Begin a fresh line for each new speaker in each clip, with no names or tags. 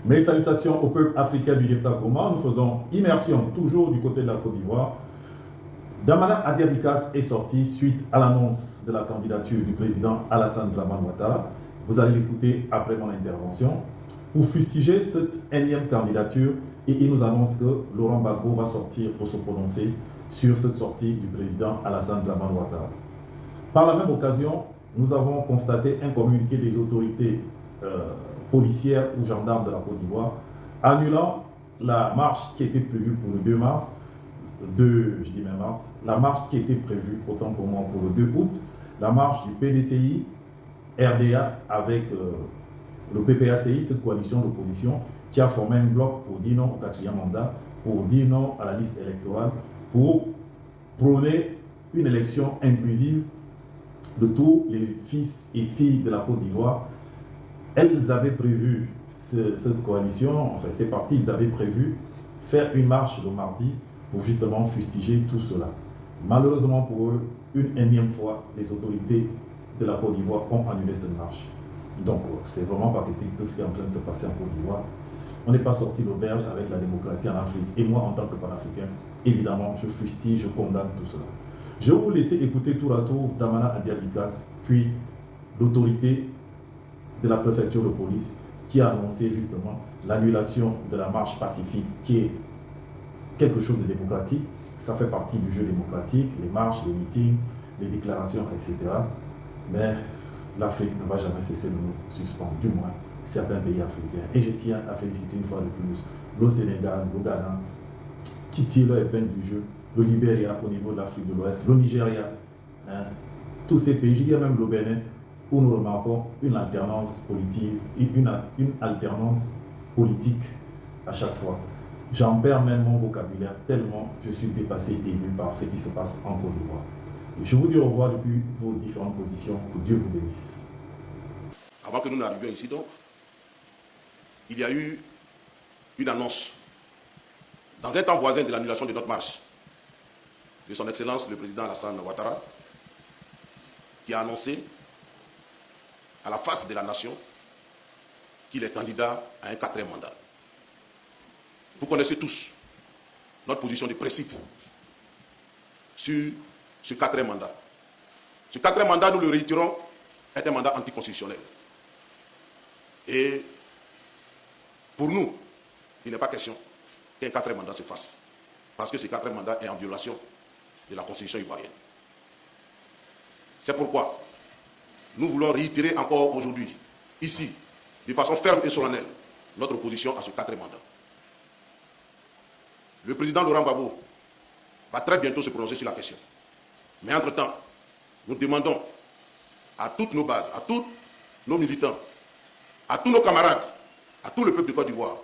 Mes salutations au peuple africain du Delta-Goma. Nous faisons immersion toujours du côté de la Côte d'Ivoire. Damana Adiabikas est sorti suite à l'annonce de la candidature du président Alassane Dramane Ouattara. Vous allez l'écouter après mon intervention. Pour fustiger cette énième candidature, et il nous annonce que Laurent Gbagbo va sortir pour se prononcer sur cette sortie du président Alassane Dramane Ouattara. Par la même occasion, nous avons constaté un communiqué des autorités policières ou gendarmes de la Côte d'Ivoire annulant la marche qui était prévue pour le 2 mars, la marche qui était prévue autant pour moi pour le 2 août, la marche du PDCI RDA avec le PPACI, cette coalition d'opposition qui a formé un bloc pour dire non au 4e mandat, pour dire non à la liste électorale, pour prôner une élection inclusive de tous les fils et filles de la Côte d'Ivoire. Elles avaient prévu, cette coalition, enfin ces partis, ils avaient prévu faire une marche le mardi pour justement fustiger tout cela. Malheureusement pour eux, une énième fois, les autorités de la Côte d'Ivoire ont annulé cette marche. Donc c'est vraiment pathétique tout ce qui est en train de se passer en Côte d'Ivoire. On n'est pas sorti d'auberge avec la démocratie en Afrique. Et moi, en tant que panafricain, évidemment, je fustige, je condamne tout cela. Je vais vous laisser écouter tour à tour Damana Adiabikas, puis l'autorité de la préfecture de police qui a annoncé justement l'annulation de la marche pacifique qui est quelque chose de démocratique. Ça fait partie du jeu démocratique, les marches, les meetings, les déclarations, etc. Mais l'Afrique ne va jamais cesser de nous suspendre, du moins certains pays africains. Et je tiens à féliciter une fois de plus le Sénégal, le Ghana, qui tirent leur épingle du jeu, le Libéria au niveau de l'Afrique de l'Ouest, le Nigeria, tous ces pays, je dirais même le Bénin, où nous remarquons une alternance politique, une alternance politique à chaque fois. J'en perds même mon vocabulaire tellement je suis dépassé et ému par ce qui se passe en Côte d'Ivoire. Je vous dis au revoir depuis vos différentes positions. Que Dieu vous bénisse.
Avant que nous n'arrivions ici, donc, il y a eu une annonce dans un temps voisin de l'annulation de notre marche de son Excellence le président Alassane Ouattara, qui a annoncé à la face de la nation qu'il est candidat à un 4e mandat. Vous connaissez tous notre position de principe sur ce 4e mandat. Ce 4e mandat, nous le réitérons, est un mandat anticonstitutionnel. Et pour nous, il n'est pas question qu'un 4e mandat se fasse, parce que ce 4e mandat est en violation de la Constitution ivoirienne. C'est pourquoi nous voulons réitérer encore aujourd'hui, ici, de façon ferme et solennelle, notre opposition à ce 4e mandat. Le président Laurent Gbagbo va très bientôt se prononcer sur la question. Mais entre-temps, nous demandons à toutes nos bases, à tous nos militants, à tous nos camarades, à tout le peuple de Côte d'Ivoire,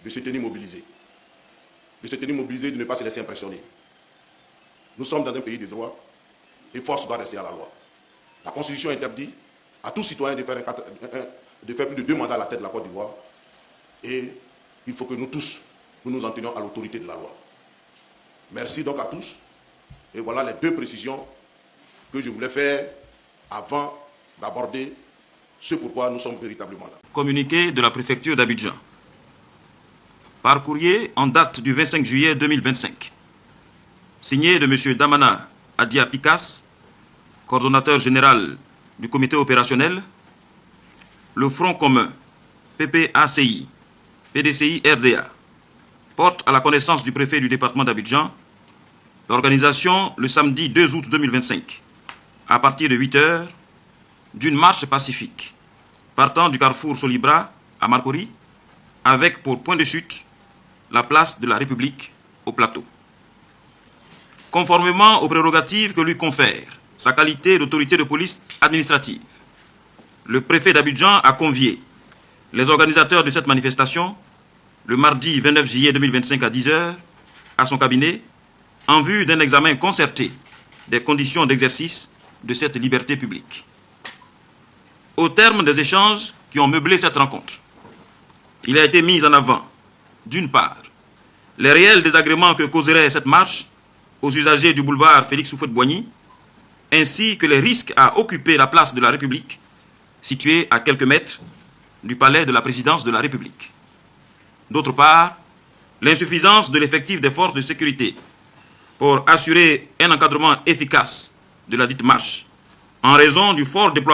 de se tenir mobilisés. De se tenir mobilisés, de ne pas se laisser impressionner. Nous sommes dans un pays de droit et force doit rester à la loi. La Constitution interdit à tout citoyen de faire plus de 2 mandats à la tête de la Côte d'Ivoire. Et il faut que nous tous, nous nous en tenions à l'autorité de la loi. Merci donc à tous. Et voilà les 2 précisions que je voulais faire avant d'aborder ce pourquoi nous sommes véritablement là.
Communiqué de la préfecture d'Abidjan. Par courrier en date du 25 juillet 2025. Signé de M. Damana Adiabikas, coordonnateur général du comité opérationnel, le Front commun PPACI, PDCI RDA, porte à la connaissance du préfet du département d'Abidjan l'organisation le samedi 2 août 2025, à partir de 8 h, d'une marche pacifique partant du carrefour Solibra à Marcory, avec pour point de chute la place de la République au plateau. Conformément aux prérogatives que lui confère sa qualité d'autorité de police administrative, le préfet d'Abidjan a convié les organisateurs de cette manifestation le mardi 29 juillet 2025 à 10 h à son cabinet en vue d'un examen concerté des conditions d'exercice de cette liberté publique. Au terme des échanges qui ont meublé cette rencontre, il a été mis en avant, d'une part, les réels désagréments que causerait cette marche aux usagers du boulevard Félix Houphouët-Boigny, ainsi que les risques à occuper la place de la République, située à quelques mètres du palais de la présidence de la République. D'autre part, l'insuffisance de l'effectif des forces de sécurité pour assurer un encadrement efficace de la dite marche en raison du fort déploiement